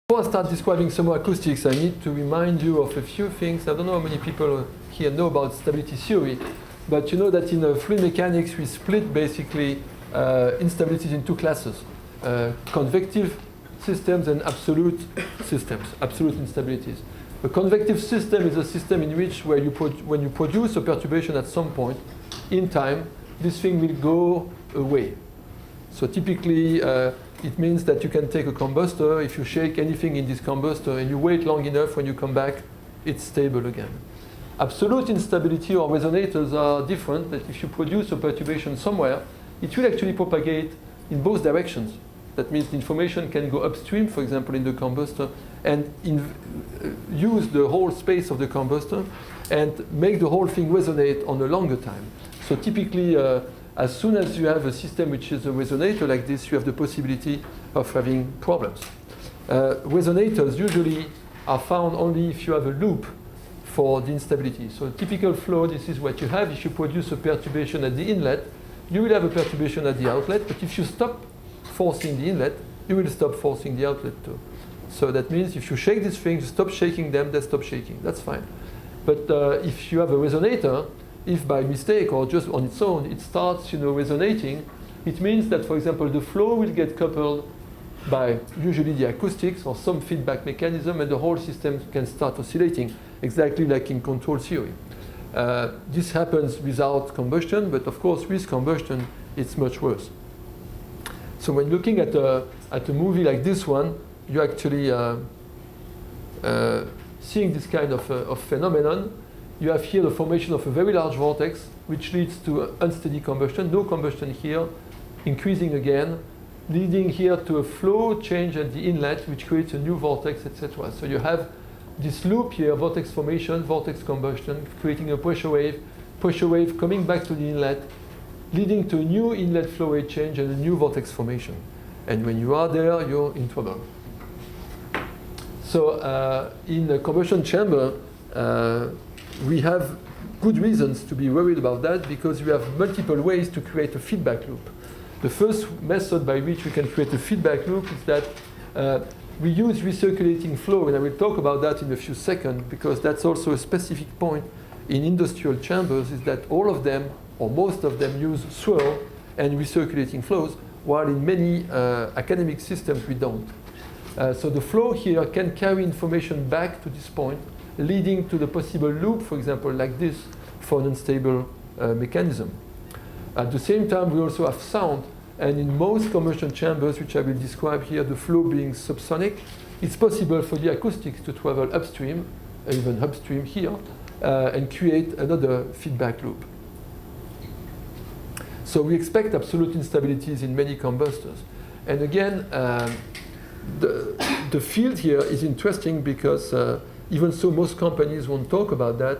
Before I start describing some more acoustics, I need to remind you of a few things. I don't know how many people here know about stability theory, but you know that in fluid mechanics we split basically instabilities in two classes: convective systems and absolute systems, absolute instabilities. A convective system is a system in which when you produce a perturbation at some point in time, this thing will go away. So typically, it means that you can take a combustor. If you shake anything in this combustor and you wait long enough, when you come back, it's stable again. Absolute instability or resonators are different. That if you produce a perturbation somewhere, it will actually propagate in both directions. That means the information can go upstream, for example, in the combustor, and use the whole space of the combustor and make the whole thing resonate on a longer time. So typically, as soon as you have a system which is a resonator like this, you have the possibility of having problems. Resonators usually are found only if you have a loop for the instability. So a typical flow, this is what you have. If you produce a perturbation at the inlet, you will have a perturbation at the outlet, but if you stop forcing the inlet, you will stop forcing the outlet too. So that means if you shake these things, you stop shaking them, they stop shaking. That's fine. But if you have a resonator, if by mistake or just on its own it starts resonating, it means that, for example, the flow will get coupled by usually the acoustics or some feedback mechanism, and the whole system can start oscillating, exactly like in control theory. This happens without combustion, but of course with combustion it's much worse. So when looking at a movie like this one, you're actually seeing this kind of phenomenon. You have here the formation of a very large vortex, which leads to unsteady combustion, no combustion here, increasing again, leading here to a flow change at the inlet, which creates a new vortex, etc. So you have this loop here, vortex formation, vortex combustion, creating a pressure wave coming back to the inlet, leading to a new inlet flow rate change and a new vortex formation. And when you are there, you're in trouble. So in the combustion chamber, we have good reasons to be worried about that, because we have multiple ways to create a feedback loop. The first method by which we can create a feedback loop is that we use recirculating flow, and I will talk about that in a few seconds, because that's also a specific point in industrial chambers, is that all of them, or most of them, use swirl and recirculating flows, while in many academic systems we don't. So the flow here can carry information back to this point, leading to the possible loop, for example, like this, for an unstable mechanism. At the same time, we also have sound, and in most combustion chambers, which I will describe here, the flow being subsonic, it's possible for the acoustics to travel upstream, even upstream here, and create another feedback loop. So we expect absolute instabilities in many combustors. And again, the field here is interesting because even so, most companies won't talk about that.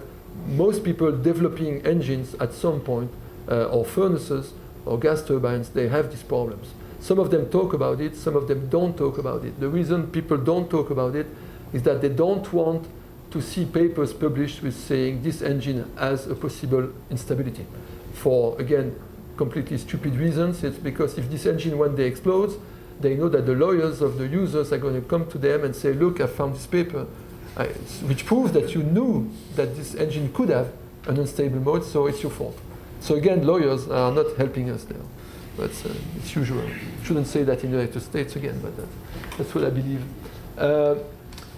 Most people developing engines at some point, or furnaces, or gas turbines, they have these problems. Some of them talk about it, some of them don't talk about it. The reason people don't talk about it is that they don't want to see papers published with saying this engine has a possible instability. For, again, completely stupid reasons. It's because if this engine one day explodes, they know that the lawyers of the users are going to come to them and say, look, I found this paper, which proves that you knew that this engine could have an unstable mode, so it's your fault. So again, lawyers are not helping us there. But it's usual. Shouldn't say that in the United States again, but that's what I believe.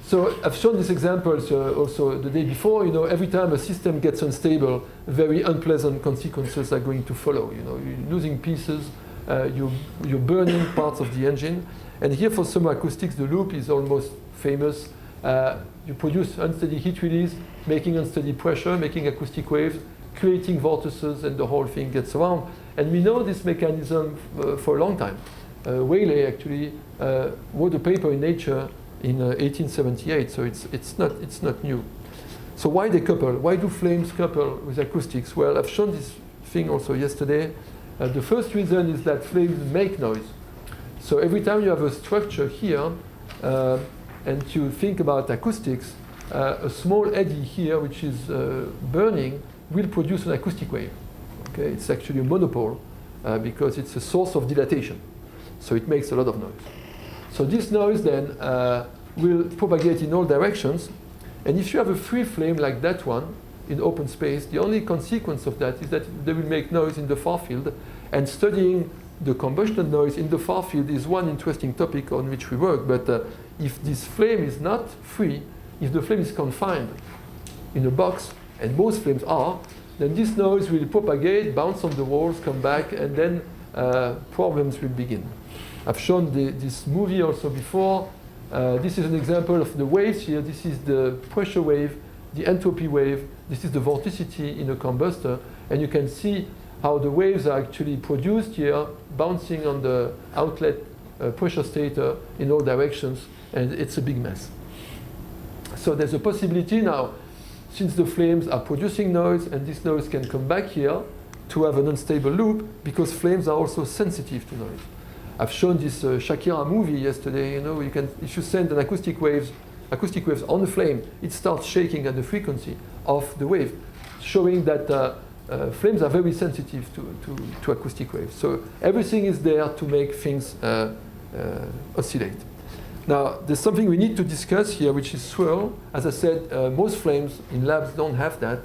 So I've shown these examples also the day before. Every time a system gets unstable, very unpleasant consequences are going to follow. You're losing pieces, you're burning parts of the engine. And here for some acoustics, the loop is almost famous. You produce unsteady heat release, making unsteady pressure, making acoustic waves, creating vortices, and the whole thing gets around. And we know this mechanism for a long time. Whaley actually wrote a paper in Nature in 1878, so it's not new. So why they couple? Why do flames couple with acoustics? Well, I've shown this thing also yesterday. The first reason is that flames make noise. So every time you have a structure here, and you think about acoustics, a small eddy here, which is burning, will produce an acoustic wave. Okay? It's actually a monopole because it's a source of dilatation. So it makes a lot of noise. So this noise then will propagate in all directions. And if you have a free flame like that one in open space, the only consequence of that is that they will make noise in the far field. And studying the combustion noise in the far field is one interesting topic on which we work. But if this flame is not free, if the flame is confined in a box, and most flames are, then this noise will propagate, bounce on the walls, come back, and then problems will begin. I've shown this movie also before. This is an example of the waves here. This is the pressure wave, the entropy wave. This is the vorticity in a combustor. And you can see how the waves are actually produced here, bouncing on the outlet pressure stator in all directions. And it's a big mess. So there's a possibility now, since the flames are producing noise, and this noise can come back here, to have an unstable loop, because flames are also sensitive to noise. I've shown this Shakira movie yesterday. You know, if you send an acoustic waves on a flame, it starts shaking at the frequency of the wave, showing that flames are very sensitive to acoustic waves. So everything is there to make things oscillate. Now, there's something we need to discuss here, which is swirl. As I said, most flames in labs don't have that,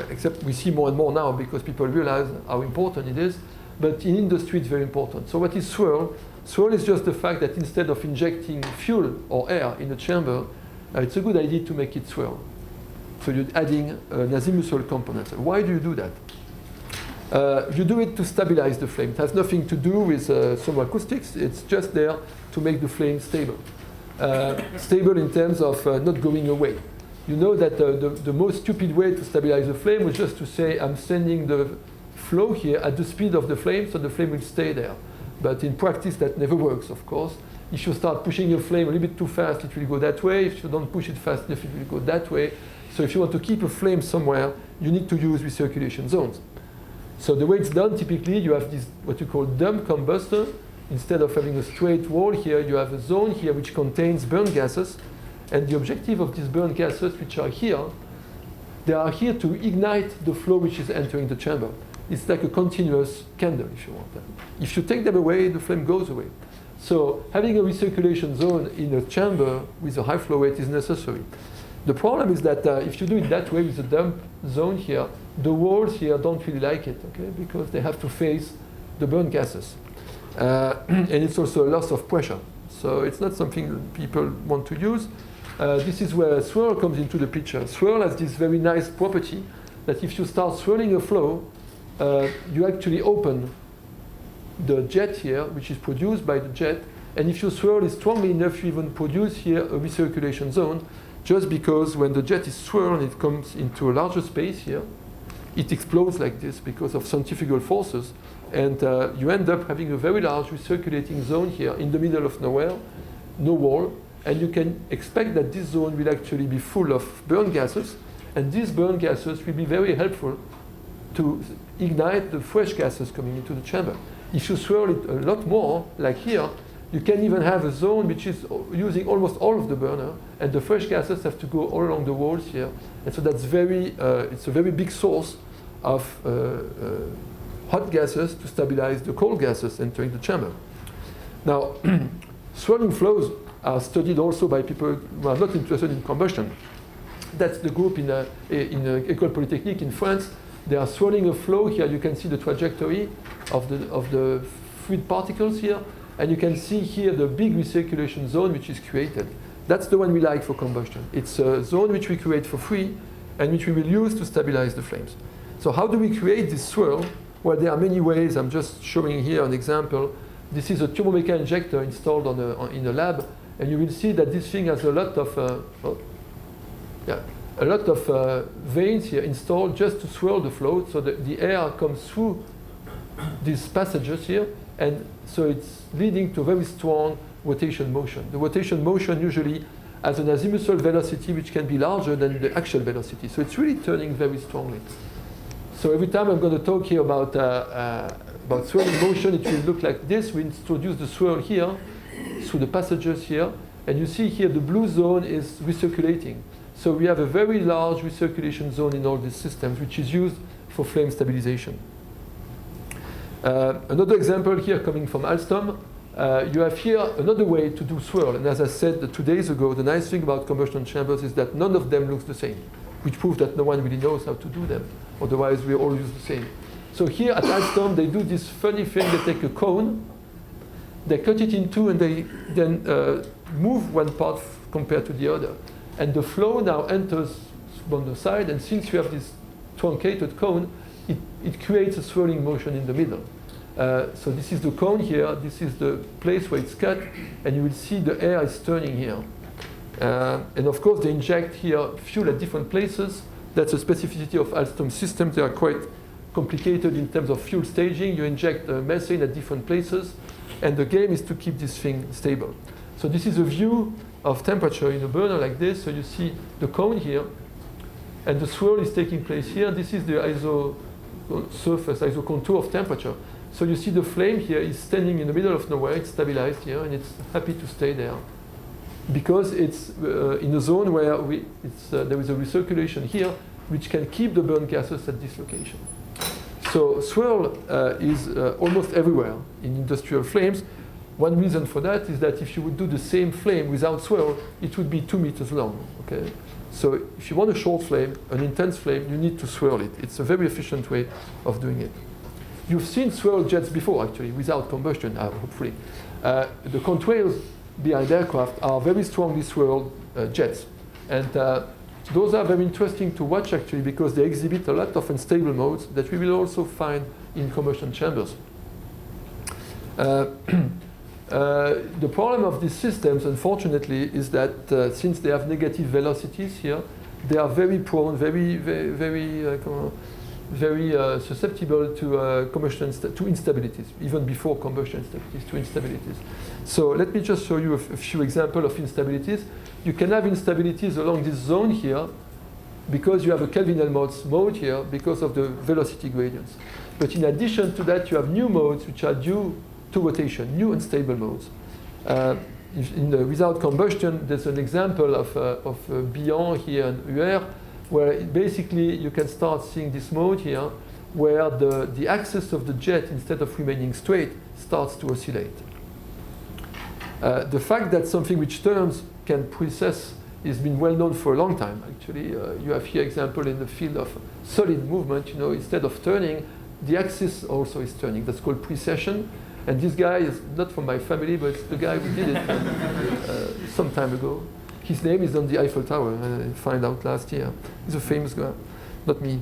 except we see more and more now because people realize how important it is. But in industry, it's very important. So what is swirl? Swirl is just the fact that instead of injecting fuel or air in a chamber, it's a good idea to make it swirl. So you're adding an azimuthal component. Why do you do that? You do it to stabilize the flame. It has nothing to do with acoustics. It's just there to make the flame stable. Stable in terms of not going away. You know that the most stupid way to stabilize a flame was just to say, I'm sending the flow here at the speed of the flame, so the flame will stay there. But in practice, that never works, of course. If you start pushing your flame a little bit too fast, it will go that way. If you don't push it fast enough, it will go that way. So if you want to keep a flame somewhere, you need to use recirculation zones. So the way it's done, typically, you have this, what you call dump combustor. Instead of having a straight wall here, you have a zone here which contains burn gases. And the objective of these burn gases, which are here, they are here to ignite the flow which is entering the chamber. It's like a continuous candle, if you want that. If you take them away, the flame goes away. So having a recirculation zone in a chamber with a high flow rate is necessary. The problem is that if you do it that way with a dump zone here, the walls here don't really like it, okay? Because they have to face the burn gases. And it's also a loss of pressure. So it's not something that people want to use. This is where swirl comes into the picture. Swirl has this very nice property that if you start swirling a flow, you actually open the jet here, which is produced by the jet. And if you swirl it strongly enough, you even produce here a recirculation zone, just because when the jet is swirled, it comes into a larger space here. It explodes like this because of centrifugal forces. And you end up having a very large recirculating zone here in the middle of nowhere, no wall. And you can expect that this zone will actually be full of burn gases. And these burn gases will be very helpful to ignite the fresh gases coming into the chamber. If you swirl it a lot more, like here, you can even have a zone which is using almost all of the burner, and the fresh gases have to go all along the walls here. And so that's it's a very big source of hot gases to stabilize the cold gases entering the chamber. Now, swirling flows are studied also by people who are not interested in combustion. That's the group in École Polytechnique in France. They are swirling a flow here. You can see the trajectory of the fluid particles here. And you can see here the big recirculation zone which is created. That's the one we like for combustion. It's a zone which we create for free and which we will use to stabilize the flames. So how do we create this swirl? Well, there are many ways. I'm just showing here an example. This is a turbomeca injector installed in a lab. And you will see that this thing has a lot of vanes here installed just to swirl the flow, so that the air comes through these passages here, and so it's leading to very strong rotation motion. The rotation motion usually has an azimuthal velocity which can be larger than the actual velocity, so it's really turning very strongly. So every time I'm going to talk here about swirling motion, it will look like this. We introduce the swirl here through the passages here, and you see here the blue zone is recirculating. So we have a very large recirculation zone in all these systems, which is used for flame stabilization. Another example here coming from Alstom. you have here another way to do swirl. And as I said 2 days ago, the nice thing about combustion chambers is that none of them looks the same, which proves that no one really knows how to do them. Otherwise, we all use the same. So here at Alstom, they do this funny thing. They take a cone, they cut it in two, and they then move one part compared to the other. And the flow now enters on the side, and since you have this truncated cone, it creates a swirling motion in the middle. So this is the cone here, this is the place where it's cut, and you will see the air is turning here. And of course, they inject here fuel at different places. That's a specificity of Alstom systems. They are quite complicated in terms of fuel staging. You inject methane at different places, and the game is to keep this thing stable. So this is a view of temperature in a burner like this. So you see the cone here, and the swirl is taking place here. This is the iso surface, iso contour of temperature. So you see the flame here is standing in the middle of nowhere. It's stabilized here, and it's happy to stay there because it's in a zone where there is a recirculation here, which can keep the burn gases at this location. So swirl is almost everywhere in industrial flames. One reason for that is that if you would do the same flame without swirl, it would be 2 meters long. Okay? So if you want a short flame, an intense flame, you need to swirl it. It's a very efficient way of doing it. You've seen swirl jets before, actually, without combustion, hopefully. The contrails behind aircraft are very strongly swirled jets. And those are very interesting to watch, actually, because they exhibit a lot of unstable modes that we will also find in combustion chambers. The problem of these systems, unfortunately, is that since they have negative velocities here, they are very prone, very susceptible to combustion to instabilities, even before combustion instabilities, to instabilities. So let me just show you a few examples of instabilities. You can have instabilities along this zone here because you have a Kelvin-Helmholtz mode here because of the velocity gradients. But in addition to that, you have new modes which are due to rotation, new unstable modes. Without combustion, there's an example of Bihan here and UR, where basically you can start seeing this mode here, where the axis of the jet, instead of remaining straight, starts to oscillate. The fact that something which turns can precess has been well known for a long time. Actually, you have here example in the field of solid movement. You know, instead of turning, the axis also is turning. That's called precession. And this guy is not from my family, but it's the guy who did it some time ago. His name is on the Eiffel Tower, I found out last year. He's a famous guy, not me.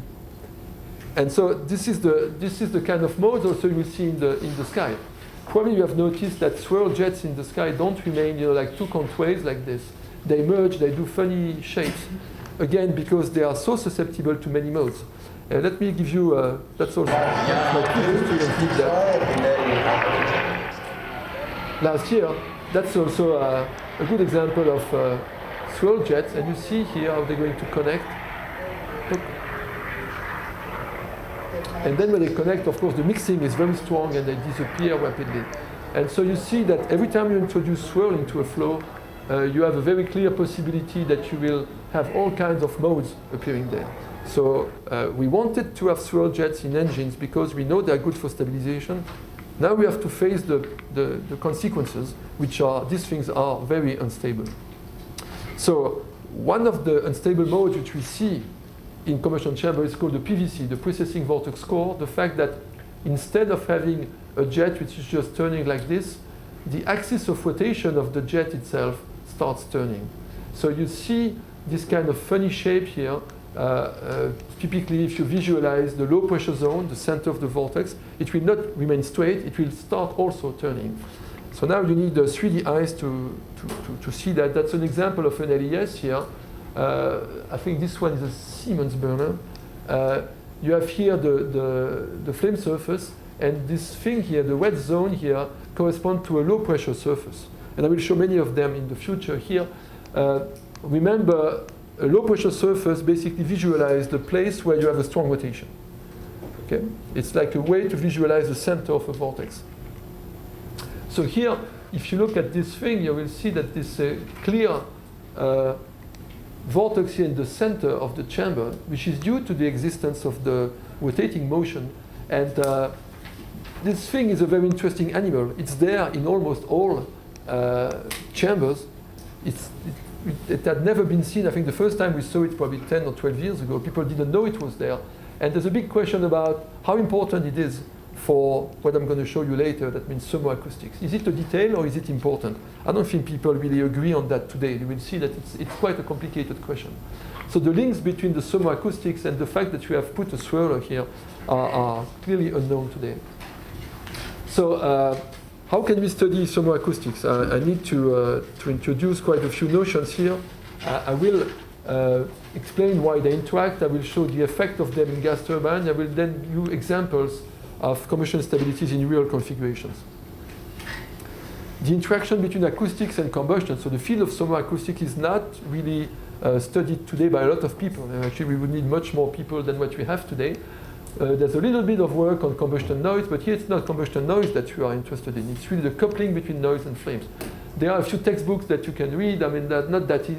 And so this is the kind of mode also you will see in the sky. Probably you have noticed that swirl jets in the sky don't remain, you know, like two contrails like this. They merge, they do funny shapes. Again, because they are so susceptible to many modes. Let me give you, that's also my previous student did that last year. That's also a good example of swirl jets, and you see here how they're going to connect. And then when they connect, of course, the mixing is very strong and they disappear rapidly. And so you see that every time you introduce swirl into a flow, you have a very clear possibility that you will have all kinds of modes appearing there. So we wanted to have swirl jets in engines because we know they're good for stabilization. Now we have to face the consequences, which are these things are very unstable. So one of the unstable modes which we see in combustion chamber is called the PVC, the precessing vortex core. The fact that instead of having a jet which is just turning like this, the axis of rotation of the jet itself starts turning. So you see this kind of funny shape here. Typically, if you visualize the low pressure zone, the center of the vortex, it will not remain straight, it will start also turning. So now you need 3D eyes to see that. That's an example of an LES here. I think this one is a Siemens burner. You have here the flame surface, and this thing here, the wet zone here, corresponds to a low pressure surface. And I will show many of them in the future here. Remember, a low pressure surface basically visualizes the place where you have a strong rotation. Okay? It's like a way to visualize the center of a vortex. So here, if you look at this thing, you will see that this clear vortex here in the center of the chamber, which is due to the existence of the rotating motion. And this thing is a very interesting animal. It's there in almost all chambers. It had never been seen. I think the first time we saw it probably 10 or 12 years ago, people didn't know it was there. And there's a big question about how important it is for what I'm going to show you later, that means thermoacoustics. Is it a detail or is it important? I don't think people really agree on that today. You will see that it's quite a complicated question. So the links between the thermoacoustics and the fact that you have put a swirler here are clearly unknown today. So how can we study thermoacoustics? I need to introduce quite a few notions here. I will explain why they interact. I will show the effect of them in gas turbine. I will then use examples of combustion instabilities in real configurations. The interaction between acoustics and combustion, so the field of thermoacoustics is not really studied today by a lot of people. Actually, we would need much more people than what we have today. There's a little bit of work on combustion noise, but here it's not combustion noise that you are interested in. It's really the coupling between noise and flames. There are a few textbooks that you can read. I mean,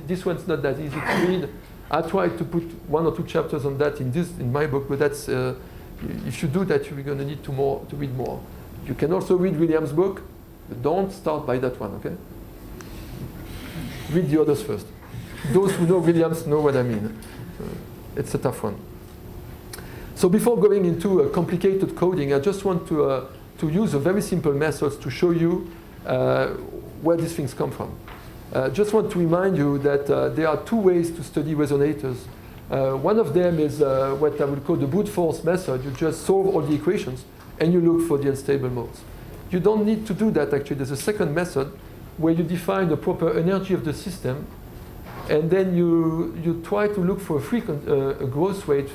this one's not that easy to read. I tried to put 1 or 2 chapters on that in my book, but that's if you do that, you're going to need to read more. You can also read Williams' book, but don't start by that one, okay? Read the others first. Those who know Williams know what I mean. It's a tough one. So before going into a complicated coding, I just want to use a very simple methods to show you where these things come from. Just want to remind you that there are 2 ways to study resonators. One of them is what I would call the brute force method. You just solve all the equations and you look for the unstable modes. You don't need to do that actually. There's a second method where you define the proper energy of the system and then you try to look for a growth rate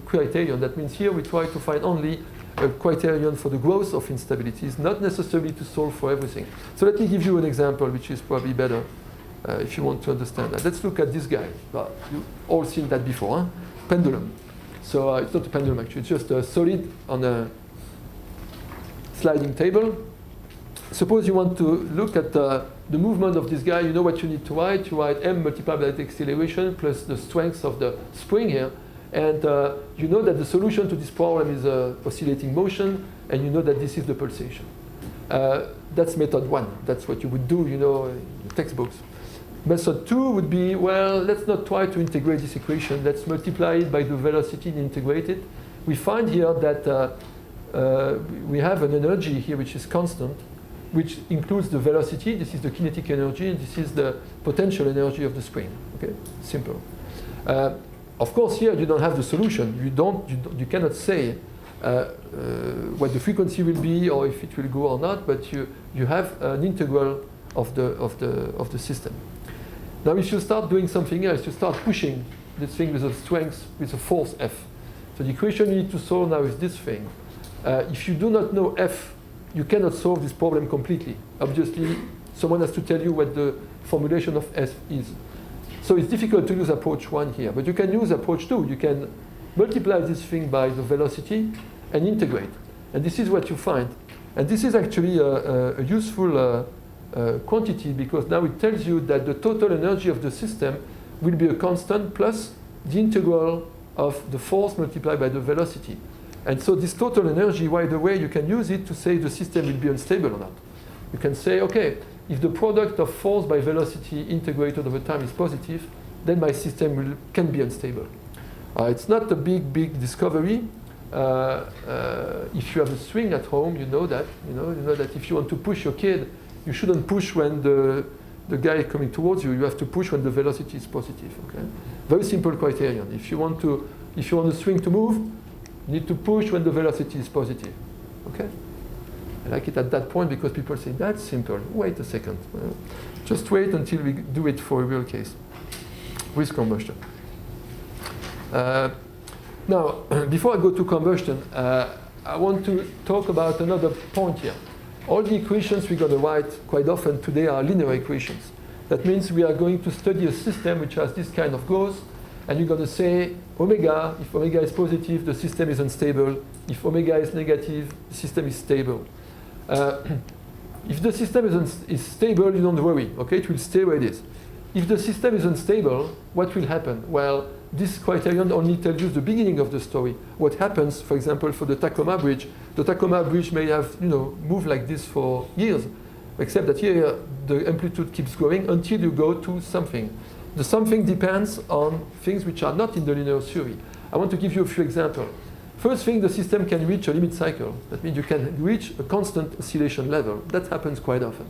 criterion. That means here we try to find only a criterion for the growth of instabilities, not necessarily to solve for everything. So let me give you an example which is probably better if you want to understand that. Let's look at this guy. You've all seen that before, huh? Pendulum. So it's not a pendulum actually, it's just a solid on a sliding table. Suppose you want to look at the movement of this guy. You know what you need to write. You write m multiplied by the acceleration plus the strength of the spring here. And you know that the solution to this problem is oscillating motion, and you know that this is the pulsation. That's method 1. That's what you would do, you know, in the textbooks. Method 2 would be, well, let's not try to integrate this equation. Let's multiply it by the velocity and integrate it. We find here that we have an energy here which is constant, which includes the velocity. This is the kinetic energy, and this is the potential energy of the spring. Okay, simple. Of course, here you don't have the solution. You cannot say what the frequency will be or if it will go or not. But you have an integral of the system. Now, if you start doing something else, you start pushing this thing with a strength, with a force F. So the equation you need to solve now is this thing. If you do not know F, you cannot solve this problem completely. Obviously, someone has to tell you what the formulation of F is. So it's difficult to use approach 1 here, but you can use approach 2. You can multiply this thing by the velocity and integrate. And this is what you find. And this is actually a useful quantity because now it tells you that the total energy of the system will be a constant plus the integral of the force multiplied by the velocity. And so this total energy, by the way, you can use it to say the system will be unstable or not. You can say, okay, if the product of force by velocity integrated over time is positive, then my system can be unstable. It's not a big discovery. If you have a swing at home, you know that. You know that if you want to push your kid, you shouldn't push when the guy is coming towards you. You have to push when the velocity is positive. Okay? Very simple criterion. If you want the swing to move, you need to push when the velocity is positive. Okay? I like it at that point because people say, that's simple. Wait a second. Just wait until we do it for a real case with combustion. Now, before I go to combustion, I want to talk about another point here. All the equations we're going to write quite often today are linear equations. That means we are going to study a system which has this kind of growth, and you're going to say omega, if omega is positive, the system is unstable. If omega is negative, the system is stable. If the system is stable, you don't worry, okay? It will stay where it is. If the system is unstable, what will happen? Well, this criterion only tells you the beginning of the story. What happens, for example, for the Tacoma Bridge may have moved like this for years, except that here the amplitude keeps growing until you go to something. The something depends on things which are not in the linear theory. I want to give you a few examples. First thing, the system can reach a limit cycle. That means you can reach a constant oscillation level. That happens quite often.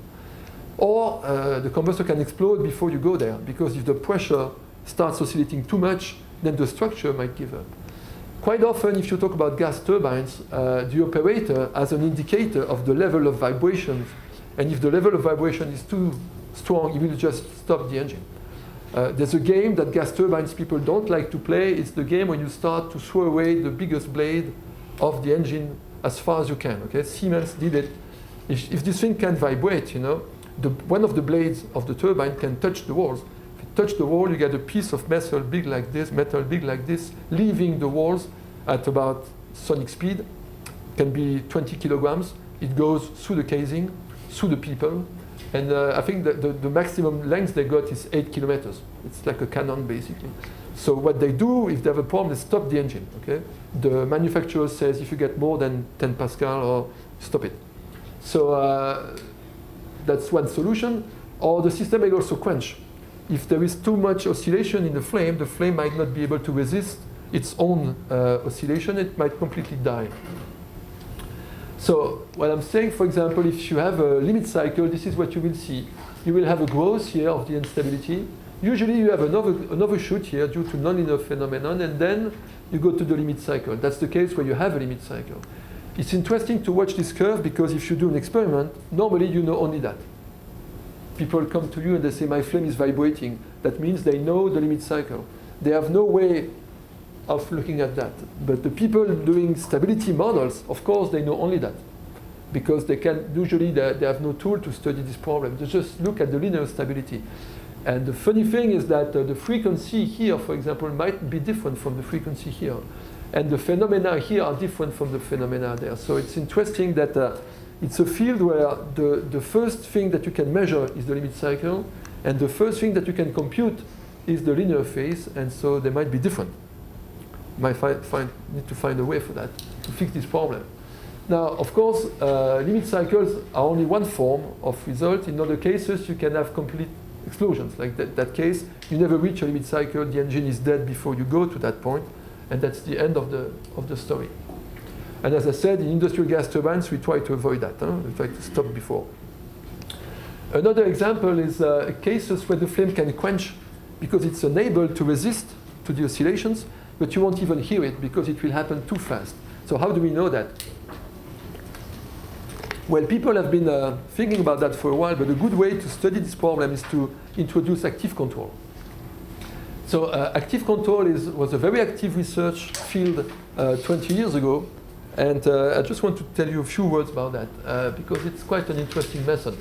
Or the combustor can explode before you go there, because if the pressure starts oscillating too much, then the structure might give up. Quite often, if you talk about gas turbines, the operator has an indicator of the level of vibrations, and if the level of vibration is too strong, he will just stop the engine. There's a game that gas turbines people don't like to play. It's the game when you start to throw away the biggest blade of the engine as far as you can. Okay? Siemens did it. If this thing can vibrate, one of the blades of the turbine can touch the walls. If you touch the wall, you get a piece of metal big like this, leaving the walls at about sonic speed. Can be 20 kilograms. It goes through the casing, through the people. And I think that the maximum length they got is 8 kilometers. It's like a cannon, basically. So what they do, if they have a problem, they stop the engine. Okay? The manufacturer says if you get more than 10 Pascal, or stop it. So that's one solution. Or the system may also quench. If there is too much oscillation in the flame might not be able to resist its own oscillation. It might completely die. So what I'm saying, for example, if you have a limit cycle, this is what you will see. You will have a growth here of the instability. Usually you have an overshoot here due to nonlinear phenomenon, and then you go to the limit cycle. That's the case where you have a limit cycle. It's interesting to watch this curve, because if you do an experiment, normally you know only that. People come to you and they say, my flame is vibrating. That means they know the limit cycle. They have no way of looking at that. But the people doing stability models, of course, they know only that. Because they have no tool to study this problem. They just look at the linear stability. And the funny thing is that the frequency here, for example, might be different from the frequency here. And the phenomena here are different from the phenomena there. So it's interesting that it's a field where the first thing that you can measure is the limit cycle, and the first thing that you can compute is the linear phase, and so they might be different. Might need to find a way for that, to fix this problem. Now, of course, limit cycles are only one form of result. In other cases, you can have complete explosions. Like that case, you never reach a limit cycle, the engine is dead before you go to that point, and that's the end of the story. And as I said, in industrial gas turbines, we try to avoid that. We try to stop before. Another example is cases where the flame can quench because it's unable to resist to the oscillations, but you won't even hear it because it will happen too fast. So how do we know that? Well, people have been thinking about that for a while, but a good way to study this problem is to introduce active control. So active control was a very active research field 20 years ago, and I just want to tell you a few words about that, because it's quite an interesting method.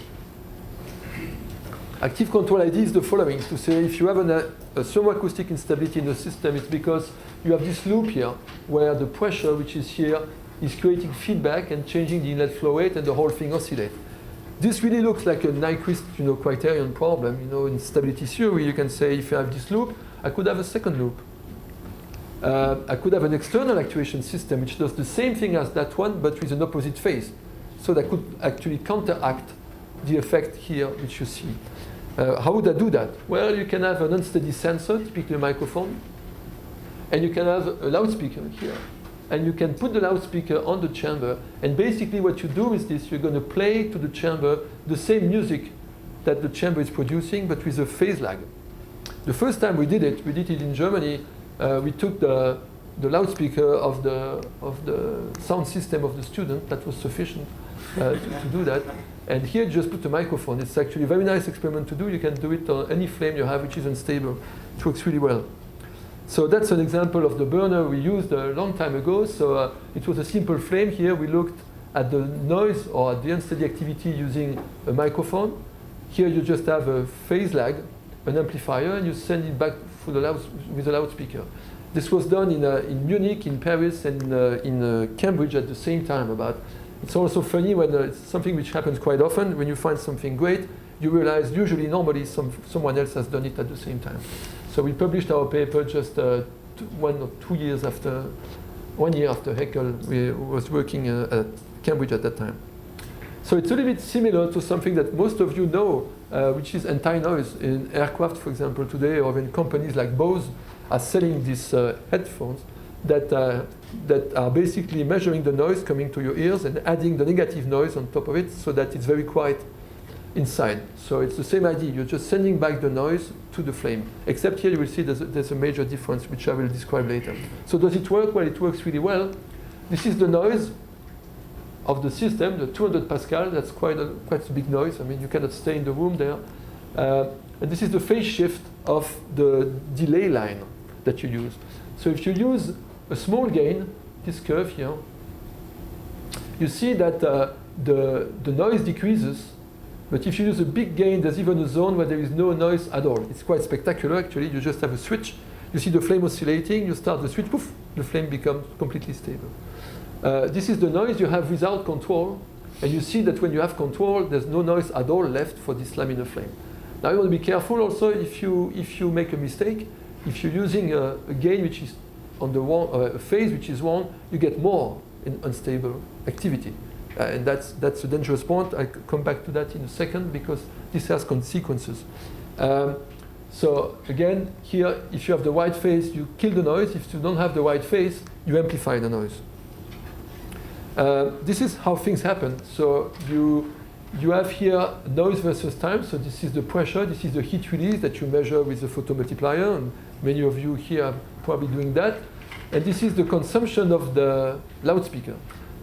Active control idea is the following, to say if you have a thermoacoustic instability in the system, it's because you have this loop here where the pressure, which is here, is creating feedback and changing the inlet flow rate, and the whole thing oscillates. This really looks like a Nyquist criterion problem. In stability theory, you can say if I have this loop, I could have a second loop. I could have an external actuation system which does the same thing as that one, but with an opposite phase. So that could actually counteract the effect here, which you see. How would I do that? Well, you can have an unsteady sensor, typically a microphone, and you can have a loudspeaker here. And you can put the loudspeaker on the chamber, and basically what you do is this: you're going to play to the chamber the same music that the chamber is producing, but with a phase lag. The first time we did it in Germany. We took the loudspeaker of the sound system of the student. That was sufficient to do that. And here you just put a microphone. It's actually a very nice experiment to do. You can do it on any flame you have which is unstable. It works really well. So that's an example of the burner we used a long time ago. So it was a simple flame. Here we looked at the noise or at the unsteady activity using a microphone. Here you just have a phase lag, an amplifier, and you send it back with a loudspeaker. This was done in Munich, in Paris, and in Cambridge at the same time. It's also funny when it's something which happens quite often. When you find something great, you realize usually, normally, someone else has done it at the same time. So we published our paper just 1 or 2 years after, 1 year after Haeckel was working at Cambridge at that time. So it's a little bit similar to something that most of you know, which is anti-noise in aircraft, for example, today, or even companies like Bose are selling these headphones that are basically measuring the noise coming to your ears and adding the negative noise on top of it so that it's very quiet inside. So it's the same idea. You're just sending back the noise to the flame. Except here you will see there's a major difference, which I will describe later. So does it work? Well, it works really well. This is the noise of the system, the 200 Pascal. That's quite a big noise. I mean, you cannot stay in the room there. And this is the phase shift of the delay line that you use. So if you use a small gain, this curve here, you see that the noise decreases. But if you use a big gain, there's even a zone where there is no noise at all. It's quite spectacular, actually. You just have a switch. You see the flame oscillating. You start the switch, poof, the flame becomes completely stable. This is the noise you have without control. And you see that when you have control, there's no noise at all left for this laminar flame. Now you want to be careful also if you make a mistake. If you're using a gain which is on the a phase which is 1, you get more in unstable activity. And that's a dangerous point. I'll come back to that in a second because this has consequences. So again, here, if you have the white phase, you kill the noise. If you don't have the white phase, you amplify the noise. This is how things happen. So you have here noise versus time. So this is the pressure. This is the heat release that you measure with the photomultiplier. And many of you here are probably doing that. And this is the consumption of the loudspeaker.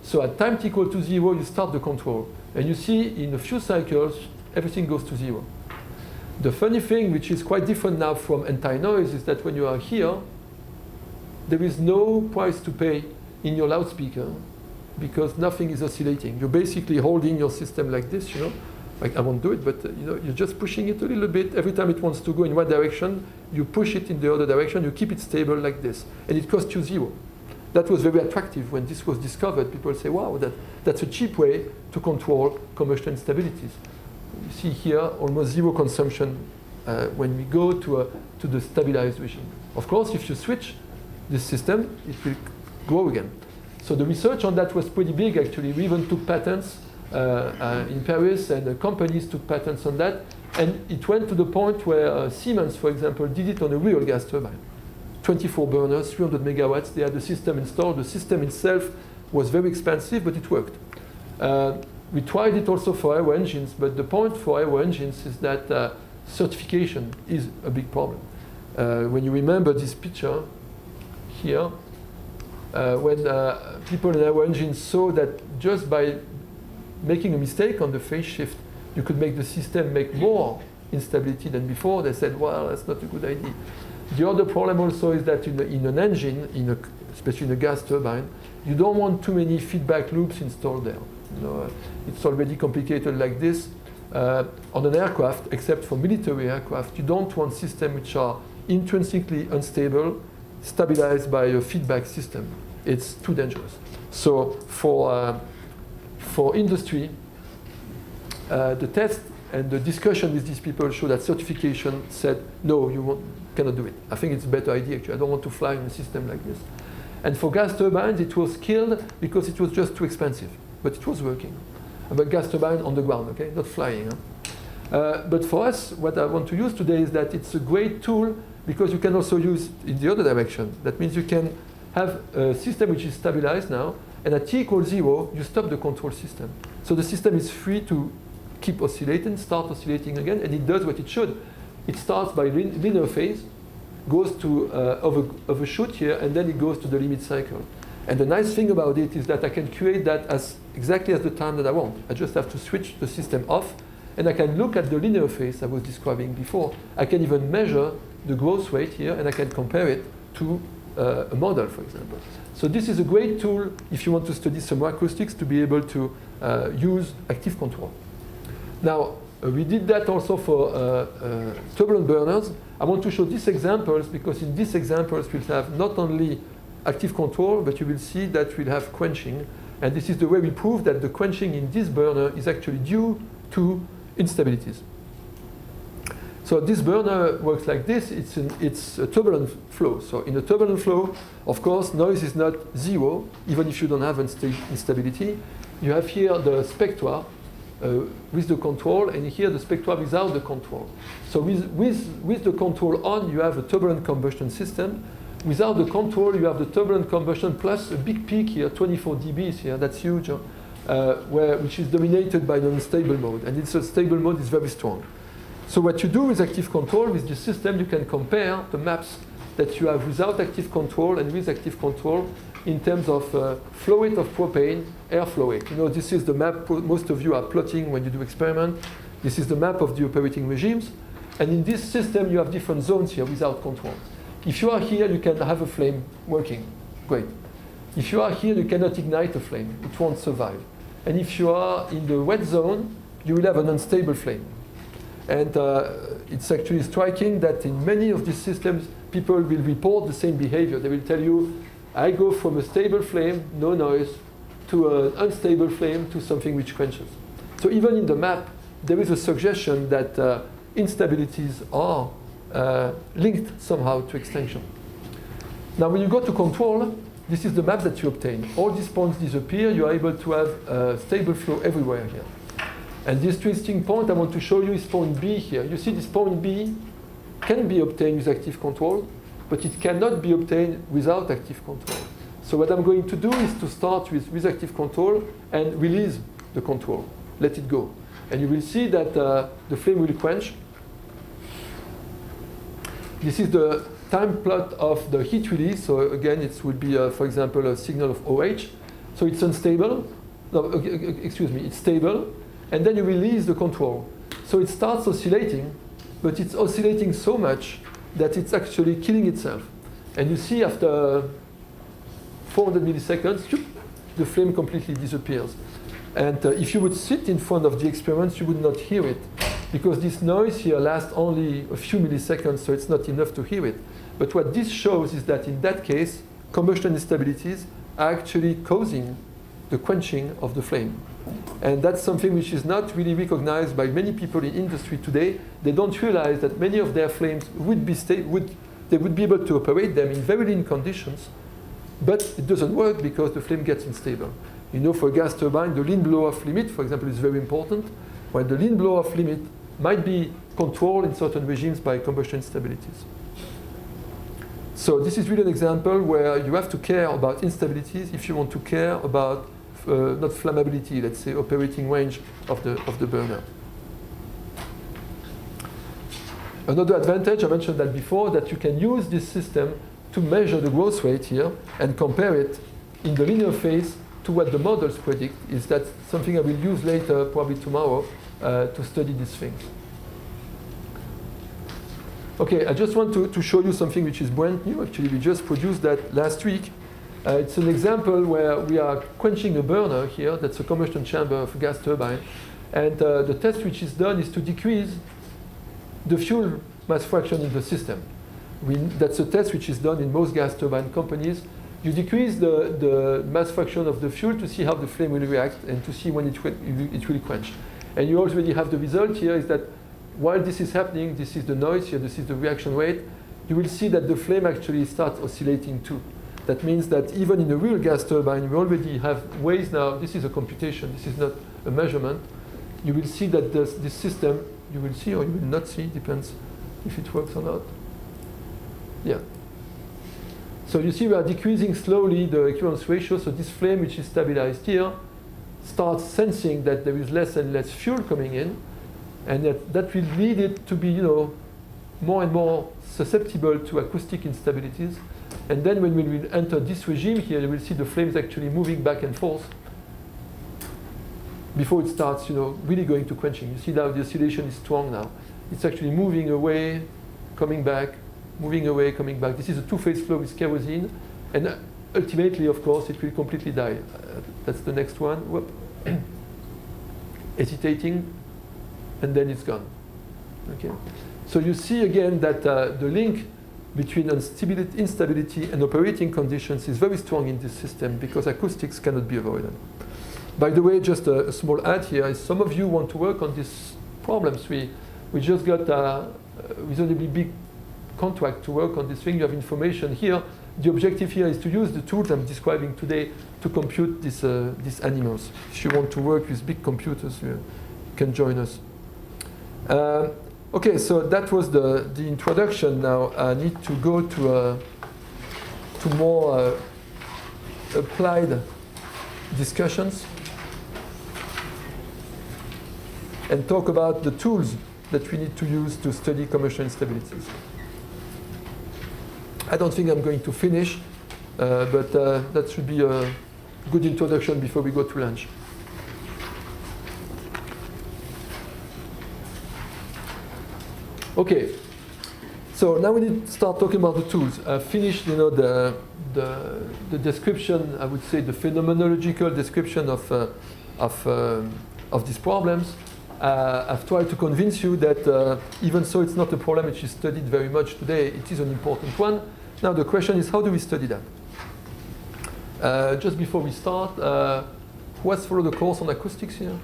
So at time t equal to 0, you start the control. And you see in a few cycles, everything goes to 0. The funny thing, which is quite different now from anti-noise, is that when you are here, there is no price to pay in your loudspeaker because nothing is oscillating. You're basically holding your system like this, you know. Like I won't do it, but you're just pushing it a little bit. Every time it wants to go in one direction, you push it in the other direction. You keep it stable like this. And it costs you 0. That was very attractive when this was discovered. People say, wow, that's a cheap way to control combustion instabilities. You see here almost 0 consumption when we go to the stabilized regime. Of course, if you switch this system, it will grow again. So the research on that was pretty big, actually. We even took patents in Paris, and the companies took patents on that. And it went to the point where Siemens, for example, did it on a real gas turbine. 24 burners, 300 megawatts. They had the system installed. The system itself was very expensive, but it worked. We tried it also for aero engines, but the point for aero engines is that certification is a big problem. When you remember this picture here, when people in aero engines saw that just by making a mistake on the phase shift, you could make the system make more instability than before, they said, well, that's not a good idea. The other problem also is that in an engine, especially in a gas turbine, you don't want too many feedback loops installed there. It's already complicated like this. On an aircraft, except for military aircraft, you don't want systems which are intrinsically unstable, stabilized by a feedback system. It's too dangerous. So for industry, the test and the discussion with these people show that certification said, no, you cannot do it. I think it's a better idea, actually. I don't want to fly in a system like this. And for gas turbines, it was killed because it was just too expensive. But it was working. But gas turbine on the ground, okay? Not flying. Huh? But for us, what I want to use today is that it's a great tool because you can also use it in the other direction. That means you can have a system which is stabilized now, and at t equals 0, you stop the control system. So the system is free to keep oscillating, start oscillating again, and it does what it should. It starts by linear phase, goes to overshoot here, and then it goes to the limit cycle. And the nice thing about it is that I can create that as exactly as the time that I want. I just have to switch the system off, and I can look at the linear phase I was describing before. I can even measure the growth rate here, and I can compare it to a model, for example. So this is a great tool if you want to study some acoustics to be able to use active control. Now, we did that also for turbulent burners. I want to show these examples because in these examples we'll have not only active control, but you will see that we'll have quenching. And this is the way we prove that the quenching in this burner is actually due to instabilities. So this burner works like this. It's a turbulent flow. So in a turbulent flow, of course, noise is not zero, even if you don't have instability. You have here the spectra with the control, and here the spectra without the control. So with the control on, you have a turbulent combustion system. Without the control, you have the turbulent combustion plus a big peak here, 24 dBs here. That's huge, which is dominated by the unstable mode. And it's a stable mode is very strong. So what you do with active control, with this system, you can compare the maps that you have without active control and with active control in terms of flow rate of propane, air flow rate. You know, this is the map most of you are plotting when you do experiment. This is the map of the operating regimes. And in this system, you have different zones here without control. If you are here, you can have a flame working. Great. If you are here, you cannot ignite a flame. It won't survive. And if you are in the wet zone, you will have an unstable flame. And it's actually striking that in many of these systems, people will report the same behavior. They will tell you, I go from a stable flame, no noise, to an unstable flame, to something which quenches. So even in the map, there is a suggestion that instabilities are linked somehow to extinction. Now, when you go to control, this is the map that you obtain. All these points disappear. You are able to have a stable flow everywhere here. And this twisting point I want to show you is point B here. You see this point B can be obtained with active control, but it cannot be obtained without active control. So what I'm going to do is to start with active control and release the control. Let it go. And you will see that the flame will quench. This is the time plot of the heat release. So again, it would be, for example, a signal of OH. So it's unstable. No, excuse me, it's stable. And then you release the control. So it starts oscillating, but it's oscillating so much that it's actually killing itself. And you see after 400 milliseconds, the flame completely disappears. And if you would sit in front of the experiments, you would not hear it, because this noise here lasts only a few milliseconds, so it's not enough to hear it. But what this shows is that in that case, combustion instabilities are actually causing the quenching of the flame. And that's something which is not really recognized by many people in industry today. They don't realize that many of their flames would be they would be able to operate them in very lean conditions, but it doesn't work because the flame gets unstable. You know, for a gas turbine, the lean blow-off limit, for example, is very important. While the lean blow-off limit might be controlled in certain regimes by combustion instabilities. So this is really an example where you have to care about instabilities if you want to care about not flammability, let's say operating range of the burner. Another advantage, I mentioned that before, that you can use this system to measure the growth rate here and compare it in the linear phase to what the models predict. Is that something I will use later, probably tomorrow, to study these things. Okay, I just want to show you something which is brand new. Actually, we just produced that last week. It's an example where we are quenching a burner here. That's a combustion chamber of a gas turbine. And the test which is done is to decrease the fuel mass fraction in the system. That's a test which is done in most gas turbine companies. You decrease the mass fraction of the fuel to see how the flame will react and to see when it will quench. And you already have the result here is that while this is happening, this is the noise here, this is the reaction rate, you will see that the flame actually starts oscillating too. That means that even in a real gas turbine, we already have ways now, this is a computation, this is not a measurement. You will see that this system, you will see or you will not see, depends if it works or not. Yeah. So you see we are decreasing slowly the equivalence ratio, so this flame which is stabilized here starts sensing that there is less and less fuel coming in, and that will lead it to be, you know, more and more susceptible to acoustic instabilities. And then when we will enter this regime here, you will see the flames actually moving back and forth before it starts, you know, really going to quenching. You see now the oscillation is strong now. It's actually moving away, coming back, moving away, coming back. This is a two-phase flow with kerosene. And ultimately, of course, it will completely die. That's the next one. Whoop. Hesitating, and then it's gone. Okay. So you see again that the link between instability and operating conditions is very strong in this system because acoustics cannot be avoided. By the way, just a small add here is some of you want to work on these problems. We just got reasonably big contract to work on this thing. You have information here. The objective here is to use the tools I'm describing today to compute these animals. If you want to work with big computers, you can join us. Okay, so that was the introduction. Now I need to go to more applied discussions and talk about the tools that we need to use to study commercial instabilities. I don't think I'm going to finish, but that should be a good introduction before we go to lunch. Okay, so now we need to start talking about the tools. I've finished, the description, I would say the phenomenological description of these problems. I've tried to convince you that even though it's not a problem which is studied very much today, it is an important one. Now the question is, how do we study that? Just before we start, who has followed the course on acoustics here?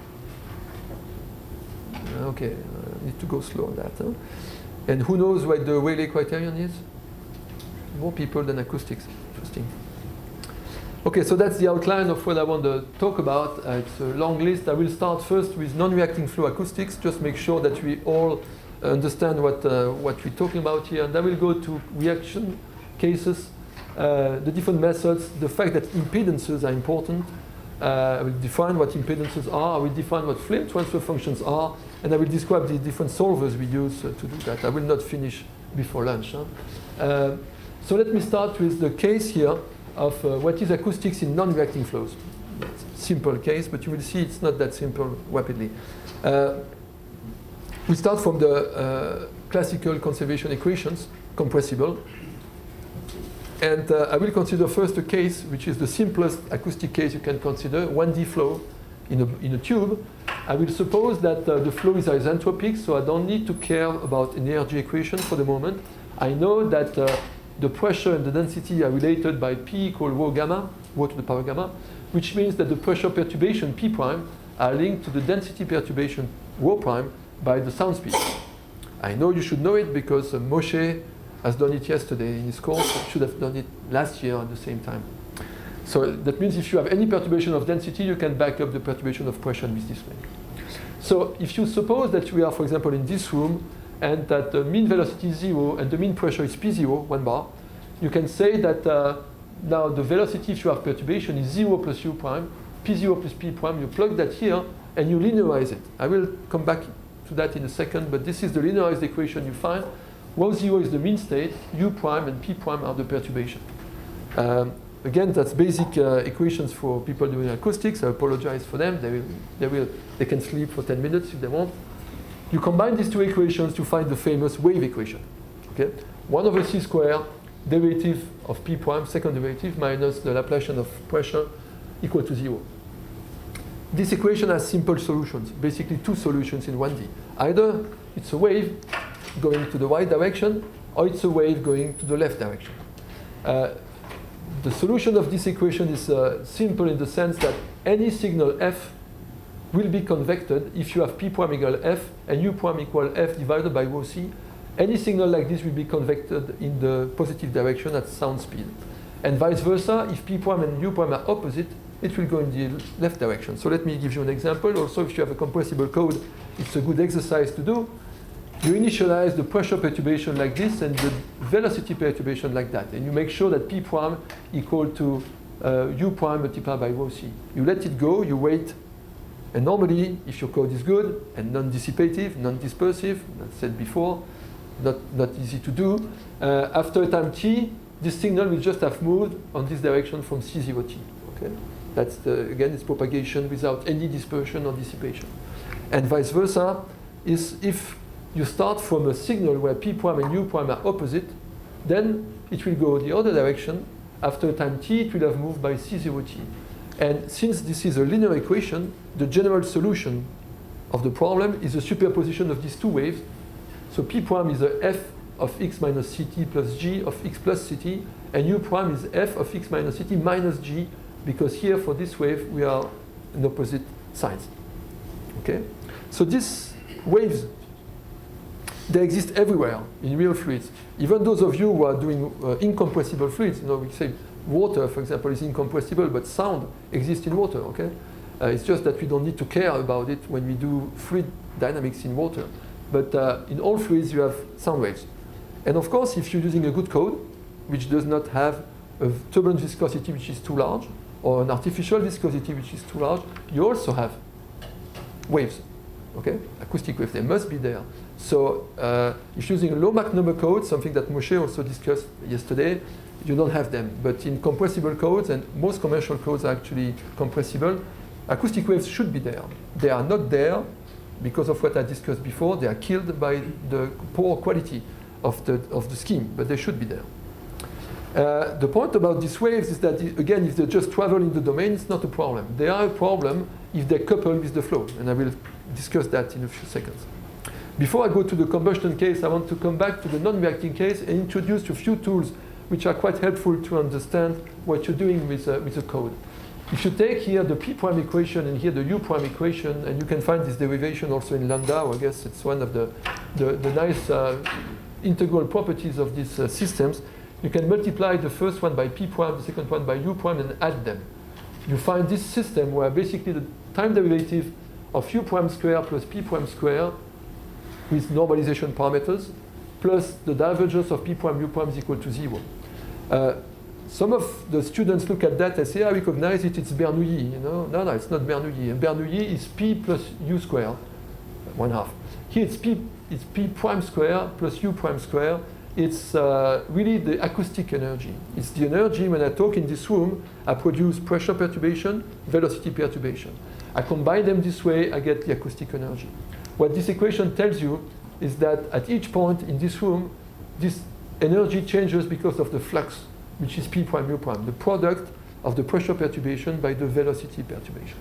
Okay, I need to go slow on that. Huh? And who knows what the Rayleigh criterion is? More people than acoustics. Interesting. Okay, so that's the outline of what I want to talk about. It's a long list. I will start first with non-reacting flow acoustics. Just make sure that we all understand what we're talking about here. And I will go to reaction cases, the different methods, the fact that impedances are important. I will define what impedances are. I will define what flame transfer functions are. And I will describe the different solvers we use to do that. I will not finish before lunch. Huh? So let me start with the case here of what is acoustics in non-reacting flows. It's a simple case, but you will see it's not that simple rapidly. We start from the classical conservation equations, compressible. And I will consider first a case which is the simplest acoustic case you can consider, 1D flow in a tube. I will suppose that the flow is isentropic, so I don't need to care about energy equation for the moment. I know that the pressure and the density are related by P equal rho gamma, rho to the power gamma, which means that the pressure perturbation P prime are linked to the density perturbation rho prime by the sound speed. I know you should know it because Moshe has done it yesterday in his course. Should have done it last year at the same time. So that means if you have any perturbation of density, you can back up the perturbation of pressure with this link. So if you suppose that we are, for example, in this room, and that the mean velocity is 0 and the mean pressure is P0, 1 bar, you can say that now the velocity, if you have perturbation, is 0 plus U prime, P0 plus P prime. You plug that here and you linearize it. I will come back to that in a second, but this is the linearized equation you find. Rho 0 is the mean state, U prime and P prime are the perturbation. Again, that's basic equations for people doing acoustics. I apologize for them. They can sleep for 10 minutes if they want. You combine these two equations to find the famous wave equation. Okay? 1 over c squared, derivative of P prime, second derivative, minus the Laplacian of pressure equal to 0. This equation has simple solutions, basically two solutions in 1D. Either it's a wave going to the right direction, or it's a wave going to the left direction. The solution of this equation is simple in the sense that any signal f will be convected if you have P prime equal f and U prime equal f divided by rho c. Any signal like this will be convected in the positive direction at sound speed. And vice versa, if P prime and U prime are opposite, it will go in the left direction. So let me give you an example. Also, if you have a compressible code, it's a good exercise to do. You initialize the pressure perturbation like this and the velocity perturbation like that. And you make sure that P prime equal to U prime multiplied by rho c. You let it go, you wait. And normally, if your code is good and non-dissipative, non-dispersive, as said before, not easy to do, after a time t, this signal will just have moved on this direction from C0t. Okay? That's, again, it's propagation without any dispersion or dissipation. And vice versa is if you start from a signal where P prime and U prime are opposite, then it will go the other direction. After a time t, it will have moved by C0t. And since this is a linear equation, the general solution of the problem is a superposition of these two waves. So P prime is a f of x minus ct plus g of x plus ct, and U prime is f of x minus ct minus g, because here for this wave we are in opposite sides. Okay? So these waves They exist everywhere in real fluids. Even those of you who are doing incompressible fluids, we say water, for example, is incompressible, but sound exists in water, okay? It's just that we don't need to care about it when we do fluid dynamics in water. But in all fluids, you have sound waves. And of course, if you're using a good code, which does not have a turbulent viscosity which is too large, or an artificial viscosity which is too large, you also have waves, okay? Acoustic waves, they must be there. So if you're using a low Mach number code, something that Moshe also discussed yesterday, you don't have them. But in compressible codes, and most commercial codes are actually compressible, acoustic waves should be there. They are not there because of what I discussed before. They are killed by the poor quality of the scheme, but they should be there. The point about these waves is that, again, if they just travel in the domain, it's not a problem. They are a problem if they couple with the flow, and I will discuss that in a few seconds. Before I go to the combustion case, I want to come back to the non-reacting case and introduce a few tools which are quite helpful to understand what you're doing with the code. If you take here the P prime equation and here the U prime equation, and you can find this derivation also in Landau, I guess it's one of the nice integral properties of these systems. You can multiply the first one by P prime, the second one by U prime, and add them. You find this system where basically the time derivative of U prime square plus P prime square with normalization parameters plus the divergence of P prime U prime is equal to 0. Some of the students look at that and say, I recognize it, it's Bernoulli. No, it's not Bernoulli. And Bernoulli is P plus U square, 1/2. Here it's P prime square plus U prime square. It's really the acoustic energy. It's the energy when I talk in this room, I produce pressure perturbation, velocity perturbation. I combine them this way, I get the acoustic energy. What this equation tells you is that at each point in this room, this energy changes because of the flux, which is P prime U prime, the product of the pressure perturbation by the velocity perturbation.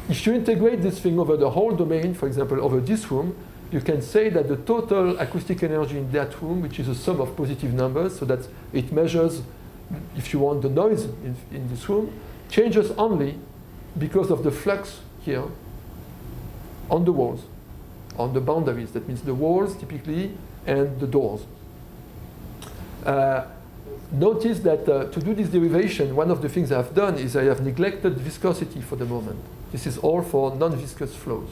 If you integrate this thing over the whole domain, for example, over this room, you can say that the total acoustic energy in that room, which is a sum of positive numbers, so that it measures, if you want, the noise in this room, changes only because of the flux here on the walls, on the boundaries. That means the walls, typically, and the doors. Notice that to do this derivation, one of the things I've done is I have neglected viscosity for the moment. This is all for non-viscous flows.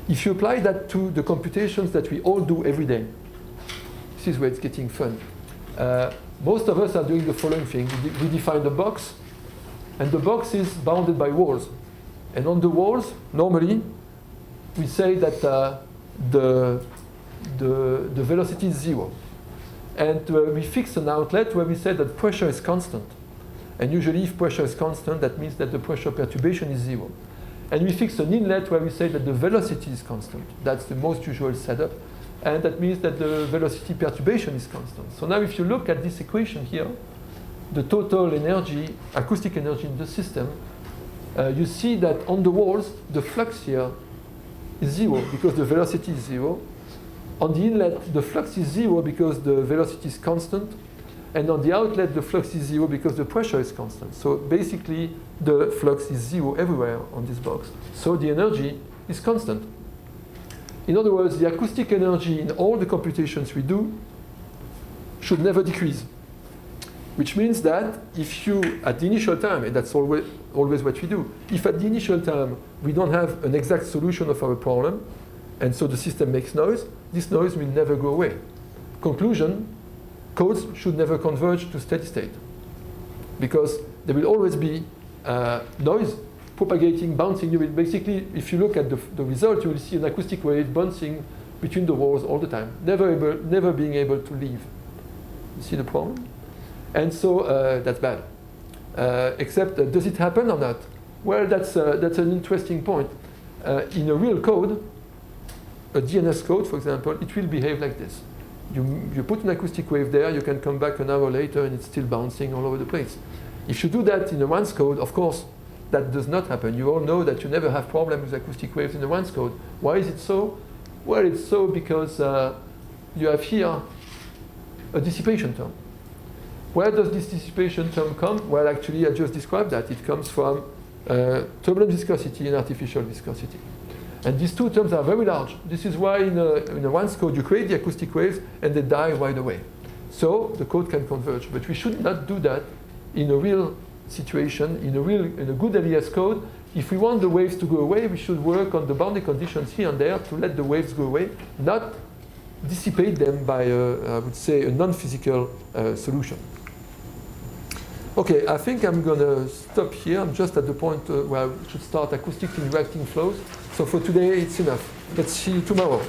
If you apply that to the computations that we all do every day, this is where it's getting fun. Most of us are doing the following thing. We define a box, and the box is bounded by walls. And on the walls, normally, we say that the velocity is 0. And we fix an outlet where we say that pressure is constant. And usually if pressure is constant, that means that the pressure perturbation is 0. And we fix an inlet where we say that the velocity is constant. That's the most usual setup. And that means that the velocity perturbation is constant. So now if you look at this equation here, the total energy, acoustic energy in the system, you see that on the walls, the flux here is 0 because the velocity is 0. On the inlet, the flux is 0 because the velocity is constant. And on the outlet, the flux is 0 because the pressure is constant. So basically, the flux is 0 everywhere on this box. So the energy is constant. In other words, the acoustic energy in all the computations we do should never decrease. Which means that if you, at the initial time, and that's always what we do, if at the initial time we don't have an exact solution of our problem, and so the system makes noise, this noise will never go away. Conclusion, codes should never converge to steady state because there will always be noise propagating, bouncing. You will basically, if you look at the result, you will see an acoustic wave bouncing between the walls all the time, never being able to leave. You see the problem? And so that's bad. Except, does it happen or not? Well, that's an interesting point. In a real code, a DNS code, for example, it will behave like this. You put an acoustic wave there, you can come back an hour later and it's still bouncing all over the place. If you do that in the once code, of course, that does not happen. You all know that you never have problems with acoustic waves in the once code. Why is it so? Well, it's so because you have here a dissipation term. Where does this dissipation term come? Well, actually, I just described that. It comes from turbulent viscosity and artificial viscosity. And these two terms are very large. This is why in a once code you create the acoustic waves and they die right away. So the code can converge. But we should not do that in a real situation, in a good LES code. If we want the waves to go away, we should work on the boundary conditions here and there to let the waves go away, not dissipate them by, I would say, a non-physical solution. Okay, I think I'm going to stop here. I'm just at the point where I should start acoustic interacting flows. So for today, it's enough. Let's see you tomorrow.